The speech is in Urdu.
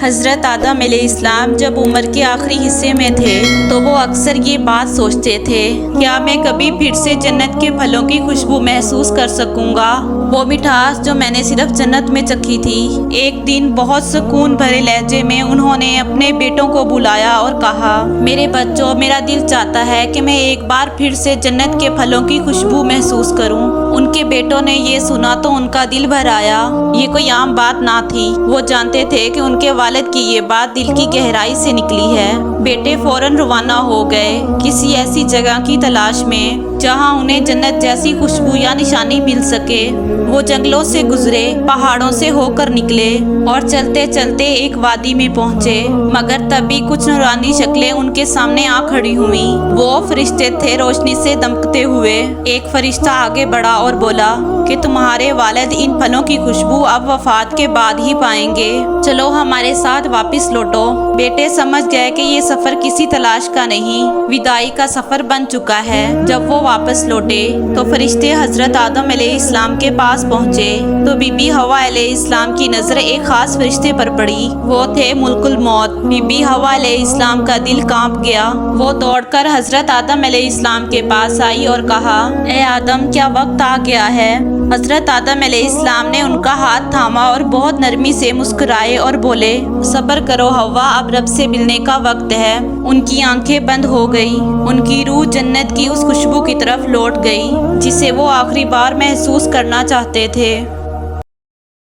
حضرت آدم علیہ السلام جب عمر کے آخری حصے میں تھے تو وہ اکثر یہ بات سوچتے تھے، کیا میں کبھی پھر سے جنت کے پھلوں کی خوشبو محسوس کر سکوں گا، وہ مٹھاس جو میں نے صرف جنت میں چکھی تھی۔ ایک دن بہت سکون بھرے لہجے میں انہوں نے اپنے بیٹوں کو بلایا اور کہا، میرے بچوں، میرا دل چاہتا ہے کہ میں ایک بار پھر سے جنت کے پھلوں کی خوشبو محسوس کروں۔ ان کے بیٹوں نے یہ سنا تو ان کا دل بھر آیا۔ یہ کوئی عام بات نہ تھی، وہ جانتے تھے کہ ان کے والد کی یہ بات دل کی گہرائی سے نکلی ہے۔ بیٹے فوراً روانہ ہو گئے کسی ایسی جگہ کی تلاش میں جہاں انہیں جنت جیسی خوشبو یا نشانی مل سکے۔ وہ جنگلوں سے گزرے، پہاڑوں سے ہو کر نکلے اور چلتے چلتے ایک وادی میں پہنچے، مگر تبھی کچھ نورانی شکلیں ان کے سامنے آ کھڑی ہوئیں۔ وہ فرشتے تھے، روشنی سے دمکتے ہوئے۔ ایک فرشتہ آگے بڑھا اور بولا کہ تمہارے والد ان پھلوں کی خوشبو اب وفات کے بعد ہی پائیں گے، چلو ہمارے ساتھ واپس لوٹو۔ بیٹے سمجھ گئے کہ یہ سفر کسی تلاش کا نہیں، وداعی کا سفر بن چکا ہے۔ جب وہ واپس لوٹے تو فرشتے حضرت آدم علیہ السلام کے پاس پہنچے تو بی بی حوا علیہ السلام کی نظر ایک خاص فرشتے پر پڑی۔ وہ تھے ملک الموت۔ بی بی حوا علیہ السلام کا دل کانپ گیا۔ وہ دوڑ کر حضرت آدم علیہ السلام کے پاس آئی اور کہا، اے آدم، کیا وقت آ گیا ہے؟ حضرت آدم علیہ السلام نے ان کا ہاتھ تھاما اور بہت نرمی سے مسکرائے اور بولے، صبر کرو حوا، اب رب سے ملنے کا وقت ہے۔ ان کی آنکھیں بند ہو گئی، ان کی روح جنت کی اس خوشبو کی طرف لوٹ گئی جسے وہ آخری بار محسوس کرنا چاہتے تھے۔